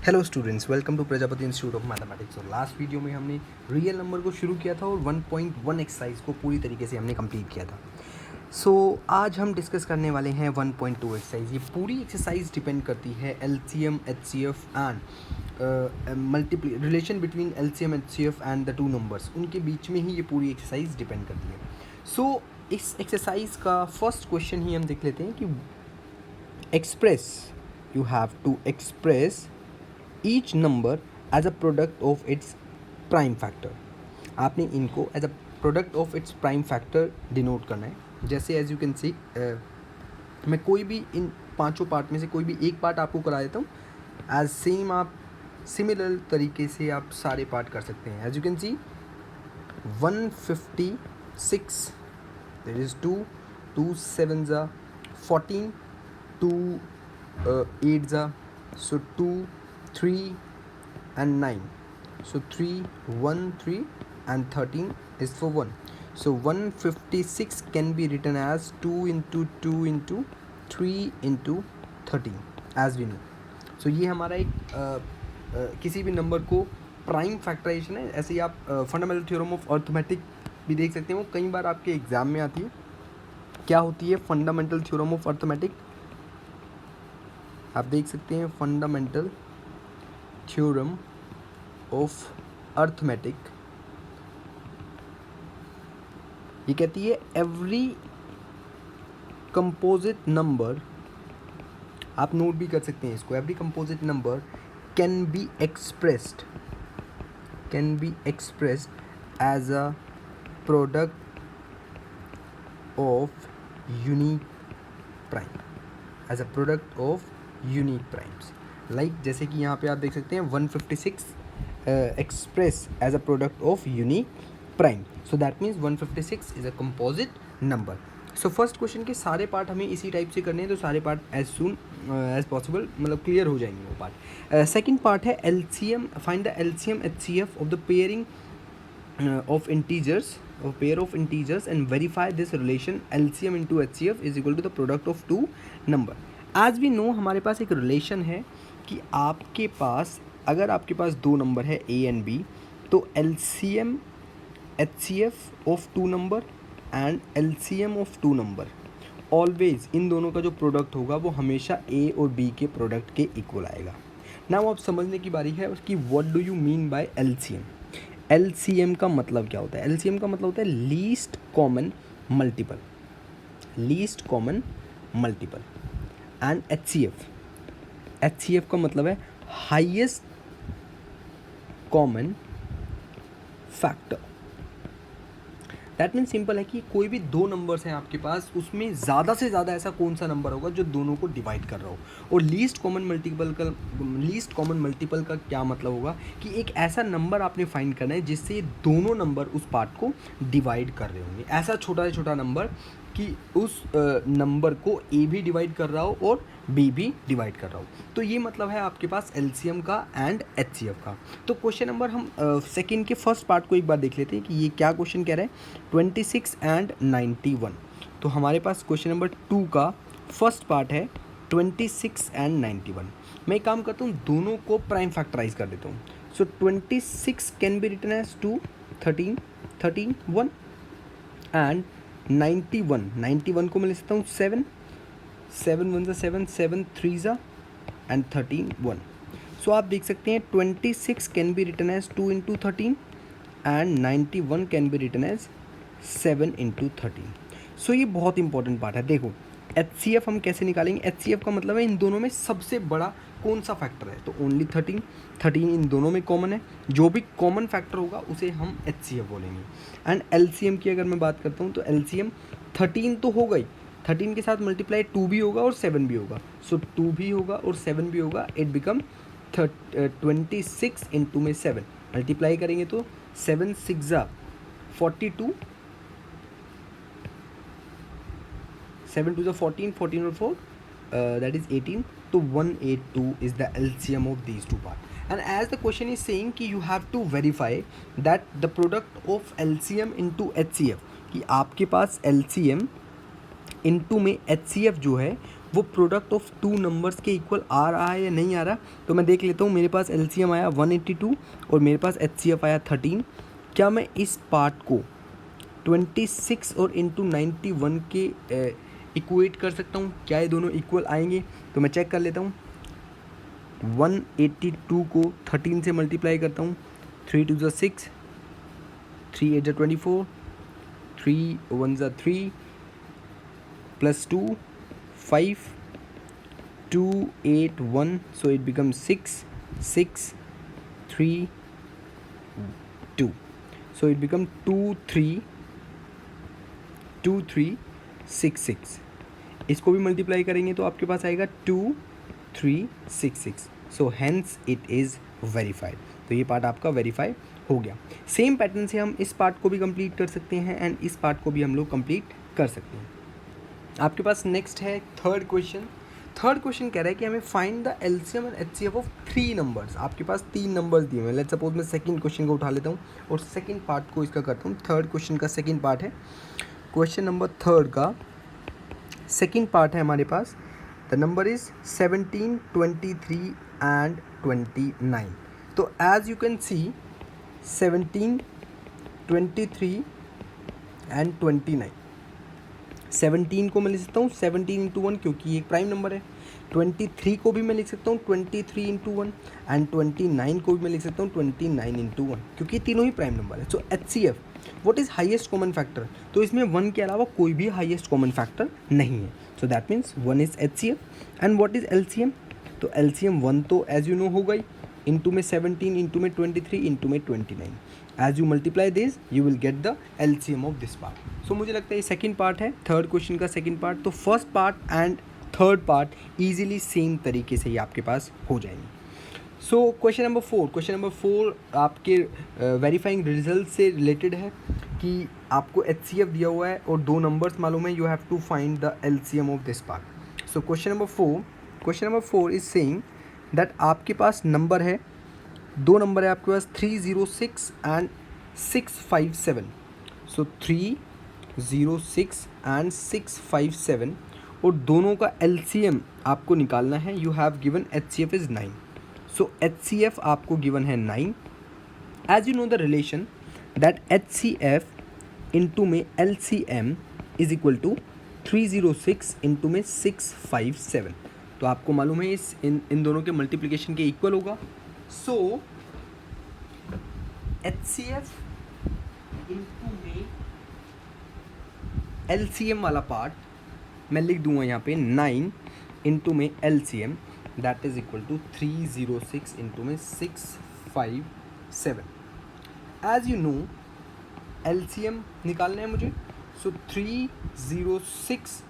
Hello students, welcome to Prajapati institute of mathematics. और last video में हमने रियल नंबर को शुरू किया था और 1.1 एक्सरसाइज को पूरी तरीके से हमने कंप्लीट किया था। आज हम डिस्कस करने वाले हैं 1.2 एक्सरसाइज। ये पूरी एक्सरसाइज डिपेंड करती है LCM, HCF and multiply relation between LCM, HCF and the two numbers, उनके बीच में ही ये पूरी एक्सरसाइज डिपेंड करती है। इस एक्सरसाइज का फर्स्ट क्वेश्चन ही हम देख लेते हैं कि you have to express each number as a product of its prime factor. आपने इनको as a product of its prime factor denote करना है। जैसे एज यू कैन सी, मैं कोई भी इन पांचों पार्ट में से कोई भी एक पार्ट आपको करा देता हूँ। एज सेम आप सिमिलर तरीके से आप सारे पार्ट कर सकते हैं। As you can see 156, there is 2 2 7 ज़ा 14, 2 8 ज़ा, so 2 3 and 9, so 3 1 3 and 13 is for 1, so 156 can be written as 2 into 2 into 3 into 13 as we know. So ये हमारा एक किसी भी नंबर को प्राइम फैक्टराइजेशन है। ऐसे ही आप फंडामेंटल थ्योरम ऑफ अर्थमेटिक भी देख सकते हैं, वो कई बार आपके एग्जाम में आती है। क्या होती है फंडामेंटल थ्योरम ऑफ अर्थमेटिक? आप देख सकते हैं फंडामेंटल थ्योरम ऑफ अर्थमेटिक, ये कहती है एवरी कंपोजिट नंबर, आप नोट भी कर सकते हैं इसको, every composite number can be expressed as a product of unique prime, as a product of unique primes. Like जैसे कि यहाँ पे आप देख सकते हैं 156 express as a product of unique prime, so that means 156 is a composite number. So first question के सारे पार्ट हमें इसी टाइप से करने हैं, तो सारे part as soon as possible मतलब क्लियर हो जाएंगे वो पार्ट। सेकेंड पार्ट है LCM, find the LCM HCF of the pairing of integers, of pair of integers and verify this relation LCM into HCF is equal to the product of two number. As we know, हमारे पास एक relation है कि आपके पास अगर आपके पास दो number है A and B, तो LCM HCF of two number and LCM of two number always, इन दोनों का जो प्रोडक्ट होगा वो हमेशा A और B के प्रोडक्ट के इक्वल आएगा। नाउ अब समझने की बारी है उसकी what do you mean by LCM। LCM का मतलब क्या होता है? LCM का मतलब होता है least common multiple, least common multiple. And HCF का मतलब है highest common factor. That means simple है कि कोई भी दो नंबर्स हैं आपके पास, उसमें ज़्यादा से ज़्यादा ऐसा कौन सा नंबर होगा जो दोनों को डिवाइड कर रहा हो। और लीस्ट कॉमन मल्टीपल का क्या मतलब होगा कि एक ऐसा नंबर आपने फाइंड करना है जिससे दोनों नंबर उस पार्ट को डिवाइड कर रहे होंगे। ऐसा छोटा से छोटा नंबर कि उस नंबर को A भी डिवाइड कर रहा हो और B भी डिवाइड कर रहा हो। तो ये मतलब है आपके पास LCM का एंड HCF का। तो क्वेश्चन नंबर हम सेकंड के फर्स्ट पार्ट को एक बार देख लेते हैं कि ये क्या क्वेश्चन कह रहा है। 26 एंड 91। तो हमारे पास क्वेश्चन नंबर 2 का फर्स्ट पार्ट है 26 एंड 91। मैं एक काम करता हूँ, दोनों को प्राइम फैक्टराइज कर देता हूँ। So 26 can be written as 2 13 13 1 and 91 को मैं लिख सकता हूँ 7 7 1 7 7 3 एंड 13 1। सो आप देख सकते हैं 26 can be written as 2 into 13 and 91 can be written as 7 into 13। So ये बहुत इंपॉर्टेंट पार्ट है। देखो HCF हम कैसे निकालेंगे? HCF का मतलब है इन दोनों में सबसे बड़ा कौन सा फैक्टर है, तो ओनली 13 इन दोनों में कॉमन है। जो भी कॉमन फैक्टर होगा उसे हम HCF बोलेंगे। एंड LCM की अगर मैं बात करता हूँ तो LCM 13 तो हो गई, 13 के साथ मल्टीप्लाई 2 भी होगा और 7 भी होगा। सो 2 भी होगा और 7 भी होगा, इट बिकम 26 इंटू में 7 मल्टीप्लाई करेंगे तो 7 6 42, 7 2 14 14 और 4 that is 18, तो 182 is the LCM of these two parts. And as the question is saying कि you have to verify that the product of LCM into HCF, कि आपके पास LCM इंटू में HCF जो है वो प्रोडक्ट ऑफ टू नंबर्स के equal आ रहा है या नहीं आ रहा। तो मैं देख लेता हूँ, मेरे पास LCM आया 182 और मेरे पास HCF आया 13। क्या मैं इस पार्ट को 26 और इंटू 91 के इक्वेट कर सकता हूँ? क्या ये दोनों इक्वल आएंगे? तो मैं चेक कर लेता हूँ। 182 को 13 से मल्टीप्लाई करता हूँ। 3 2 ज़ा 6, 3 8 ज़ा 24, 3 1 ज़ा 3 plus 2 5 2 8 1, so it becomes 6 6 3 2, so it becomes 2 3 2 3 6 6। इसको भी मल्टीप्लाई करेंगे तो आपके पास आएगा 2 3 6 6, so hence it is verified. तो ये पार्ट आपका वेरीफाई हो गया। सेम पैटर्न से हम इस पार्ट को भी कंप्लीट कर सकते हैं एंड इस पार्ट को भी हम लोग कंप्लीट कर सकते हैं। आपके पास नेक्स्ट है थर्ड क्वेश्चन। थर्ड क्वेश्चन कह रहा है कि हमें find the LCM and HCF of 3 numbers. आपके पास 3 नंबर्स दिए हुए हैं। लेट्स सपोज मैं सेकंड क्वेश्चन को उठा लेता हूँ और सेकंड पार्ट को इसका करता हूँ। थर्ड क्वेश्चन का सेकंड पार्ट है, क्वेश्चन नंबर थर्ड का सेकंड पार्ट है हमारे पास। The number is 17 23 and 29। तो as you can see 17 23 and 29। 17 को मैं लिख सकता हूँ 17 इंटू 1 क्योंकि ये एक प्राइम नंबर है। 23 को भी मैं लिख सकता हूँ 23 इंटू 1 एंड 29 को भी मैं लिख सकता हूँ 29 इंटू 1 क्योंकि तीनों ही प्राइम नंबर है। सो HCF what is highest common factor? तो इसमें 1 के अलावा कोई भी हाईएस्ट कॉमन फैक्टर नहीं है। सो that means 1 is HCF and what is LCM? तो LCM 1 तो एज यू नो हो गई, इंटू में 17 इंटू में 23 इंटू में 29। As you multiply this you will get the LCM of this part. So मुझे लगता है ये सेकंड पार्ट है, थर्ड क्वेश्चन का सेकंड पार्ट। तो first part and third part easily same तरीके से ही आपके पास हो जाएंगे। सो क्वेश्चन नंबर 4 आपके वेरीफाइंग रिजल्ट से रिलेटेड है कि आपको HCF दिया हुआ है और 2 नंबर्स मालूम है। You have to find the LCM of this part. So question number 4 is saying that आपके पास नंबर है, 2 नंबर है आपके पास 306 एंड 657। सो 306 एंड 657 और दोनों का LCM आपको निकालना है। You have given HCF is 9। So HCF आपको गिवन है 9। As you know the relation that HCF into में LCM is equal to 306 into में 657। तो आपको मालूम है इन दोनों के मल्टीप्लिकेशन के इक्वल होगा। सो HCF इंटू में LCM वाला पार्ट मैं लिख दूंगा यहाँ पे 9 इंटू में LCM that is equal to 306 into में 657। एज यू नो LCM निकालना है मुझे। सो 306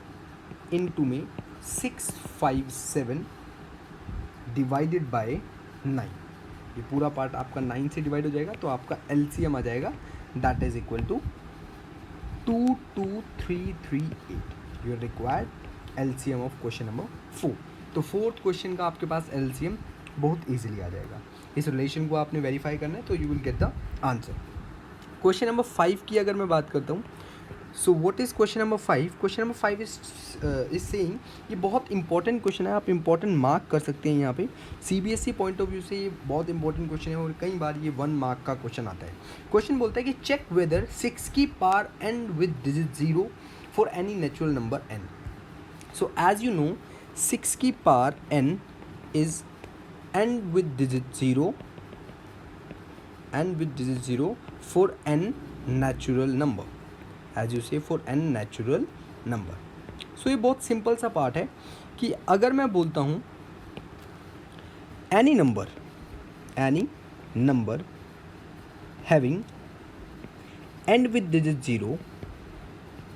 इंटू में 657 डिवाइडेड बाय 9। ये पूरा पार्ट आपका 9 से डिवाइड हो जाएगा तो आपका LCM आ जाएगा that is equal to 22338। You required LCM of question number 4। तो फोर्थ क्वेश्चन का आपके पास LCM बहुत इजीली आ जाएगा। इस रिलेशन को आपने वेरीफाई करना है तो you will get the answer. Question number 5 की अगर मैं बात करता हूँ, so what is question number 5? Question number 5 is saying, ये बहुत इंपॉर्टेंट क्वेश्चन है, आप इंपॉर्टेंट मार्क कर सकते हैं यहाँ पे। CBSE पॉइंट ऑफ व्यू से ये बहुत इंपॉर्टेंट क्वेश्चन है और कई बार ये 1 मार्क का क्वेश्चन आता है। क्वेश्चन बोलता है कि चेक वेदर 6 की power end with digit 0 for any natural number n। So as you know 6 की power n is end with digit 0 and with digit 0 for n natural number, as you say for n natural number। so ये बहुत simple सा part है कि अगर मैं बोलता हूँ any number having end with digit 0,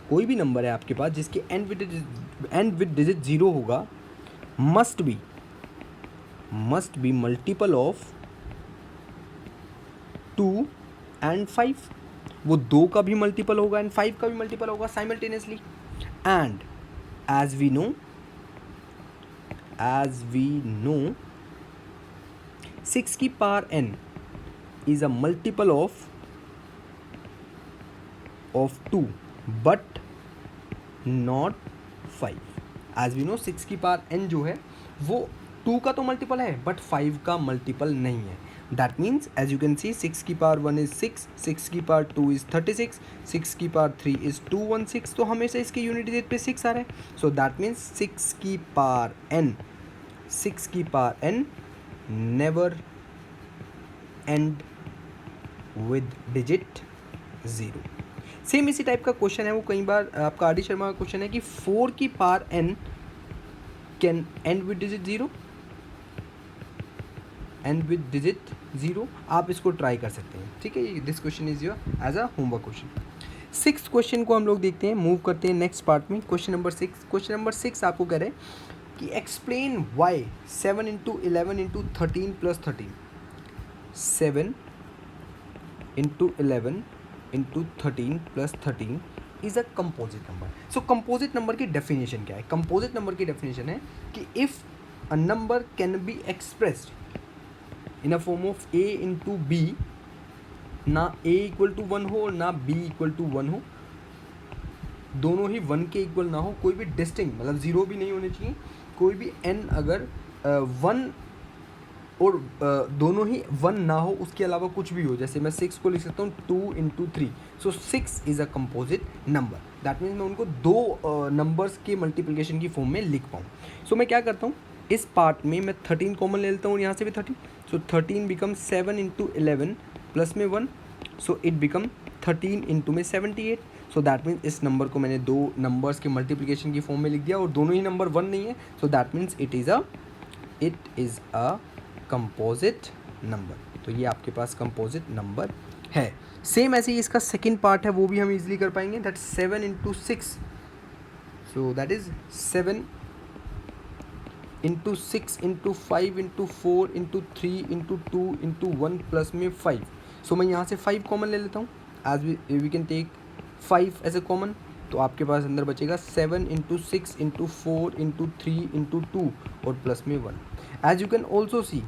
कोई भी नंबर है आपके पास जिसके end with digit 0 होगा, must be multiple of 2 and 5। वो 2 का भी मल्टीपल होगा एंड 5 का भी मल्टीपल होगा simultaneously. And as we know 6 की power n is a multiple of 2 but not 5। As we know 6 की पावर n जो है वो 2 का तो मल्टीपल है बट 5 का मल्टीपल नहीं है. That means as you can see 6 की पावर 1 इज 6, 6 की पावर 2 इज 36, 6 की पावर 3 इज 216. तो हमेशा इसके यूनिट डिजिट पे 6 आ रहा है. सो दैट मीन्स 6 की power n never and with digit 0. Same इसी टाइप का क्वेश्चन है वो कई बार आपका आर डी शर्मा का क्वेश्चन है कि 4 की power n can end with digit 0, end with digit 0. आप इसको ट्राई कर सकते हैं. ठीक है, this question is your as a homework question. 6th question को हम लोग देखते हैं, मूव करते हैं नेक्स्ट पार्ट में. Question number 6. क्वेश्चन नंबर 6 आपको कह रहे हैं कि explain why 7 into 11 into 13 plus 13, 7 into 11 into 13 plus 13 is a composite number. So composite number की डेफिनेशन क्या है? कंपोजिट नंबर की डेफिनेशन है कि if a number can be expressed in a form of a into b, ना a equal to 1 हो ना b equal to 1 हो, दोनों ही 1 के इक्वल ना हो, कोई भी डिस्टिंक्ट मतलब 0 भी नहीं होने चाहिए, कोई भी n अगर 1 और दोनों ही 1 ना हो, उसके अलावा कुछ भी हो, जैसे मैं 6 को लिख सकता हूँ 2 into 3. So 6 is a composite number. That means मैं उनको दो नंबर्स के मल्टीप्लिकेशन की फॉर्म में लिख पाऊँ. सो मैं क्या करता हूँ, इस पार्ट में मैं 13 कॉमन ले लेता हूँ और यहाँ से भी 13. सो 13 बिकम 7 इंटू 11 प्लस में 1, सो इट बिकम 13 इंटू में 78. सो दैट मीन्स इस नंबर को मैंने दो नंबर्स के मल्टीप्लिकेशन की फॉर्म में लिख दिया और दोनों ही नंबर 1 नहीं है. सो that means it is a composite number. तो ये आपके पास कंपोजिट नंबर है. सेम ऐसे ही इसका सेकेंड पार्ट है, वो भी हम इजीली कर पाएंगे. That 7 into 6, so that is 7 into 6 into 5 into 4 into 3 into 2 into 1 plus में 5. सो मैं यहाँ से 5 कॉमन ले लेता हूँ. As we can take 5 as a common. तो आपके पास अंदर बचेगा 7 इंटू 6 इंटू 4 इंटू 3 इंटू 2 और प्लस में 1. As you can also see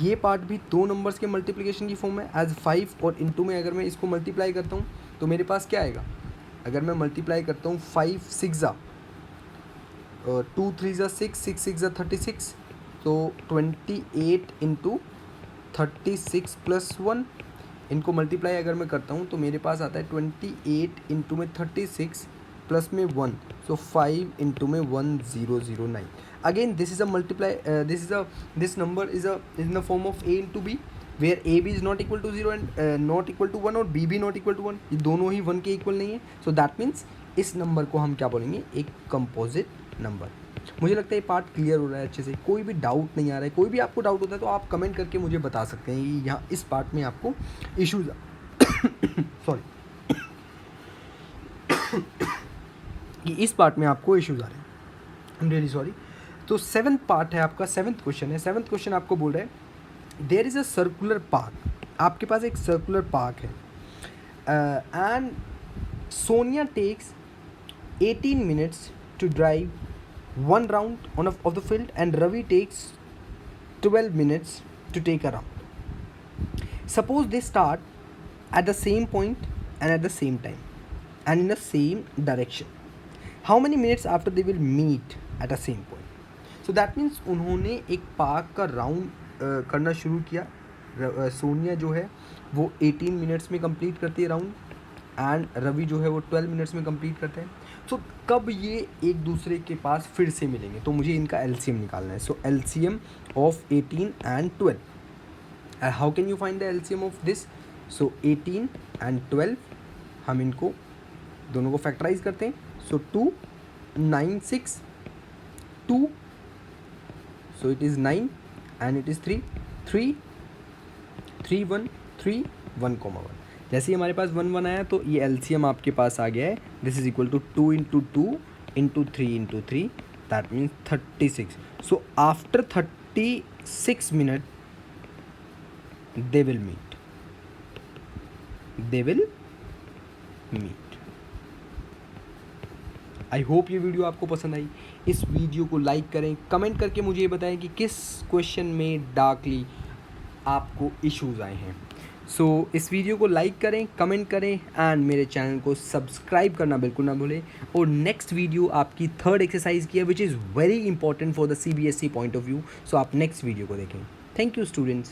ये पार्ट भी दो नंबर्स के मल्टीप्लिकेशन की फॉर्म है. एज 5 और इंटू में अगर मैं इसको मल्टीप्लाई करता हूँ तो मेरे पास क्या आएगा, अगर मैं मल्टीप्लाई करता हूँ 5 6 ज़ा 2 3 ज़ा 6, 6 6 ज़ा 36, तो 28 इंटू 36 प्लस 1. इनको मल्टीप्लाई अगर मैं करता हूँ तो मेरे पास आता है 28 इंटू में 36 प्लस में 1, सो 5 इंटू में 1009. Again this is a multiply, this number is in the form of a into b, where a b is not equal to 0 and not equal to 1 और b भी नॉट इक्वल टू 1. ये दोनों ही 1 के equal नहीं है. सो that means इस number को हम क्या बोलेंगे, एक कंपोजिट नंबर. मुझे लगता है ये पार्ट क्लियर हो रहा है अच्छे से, कोई भी डाउट नहीं आ रहा है. कोई भी आपको डाउट होता है तो आप कमेंट करके मुझे बता सकते हैं कि यहाँ इस पार्ट में आपको इश्यूज सॉरी कि इस पार्ट में आपको इश्यूज आ रहे हैं. I am really sorry. तो 7th पार्ट है आपका, 7th क्वेश्चन है. 7th क्वेश्चन आपको बोल रहा है there is a circular park. आपके पास एक सर्कुलर पार्क है and Sonia takes 18 minutes to drive one round of the field and Ravi takes 12 minutes to take a round. Suppose they start at the same point and at the same time and in the same direction. How many minutes after they will meet at the same point? So that means उन्होंने एक park का round करना शुरू किया. सोनिया जो है वो 18 minutes में कंप्लीट करती है राउंड एंड रवि जो है वो 12 मिनट्स में कंप्लीट करते हैं. सो कब ये एक दूसरे के पास फिर से मिलेंगे, तो मुझे इनका एलसीएम निकालना है. So LCM of 18 and 12. How can you find the LCM of this? So 18 and 12 हम इनको दोनों को फैक्टराइज करते हैं. So 2 9 6 2, so it is 9 and it is 3 3 3 1 3 1 1. जैसे ही हमारे पास 1 1 आया तो ये एलसीएम आपके पास आ गया है. This is equal to 2 into 2 into 3 into 3, that means 36. So after 36 minute they will meet. I hope ये वीडियो आपको पसंद आई. इस वीडियो को लाइक करें, कमेंट करके मुझे ये बताएं कि किस क्वेश्चन में डार्कली आपको इश्यूज़ आए हैं. सो इस वीडियो को लाइक करें, कमेंट करें एंड मेरे चैनल को सब्सक्राइब करना बिल्कुल ना भूलें। और नेक्स्ट वीडियो आपकी थर्ड एक्सरसाइज की है which is very important for the CBSE point of view. So आप नेक्स्ट वीडियो को देखें। Thank you students.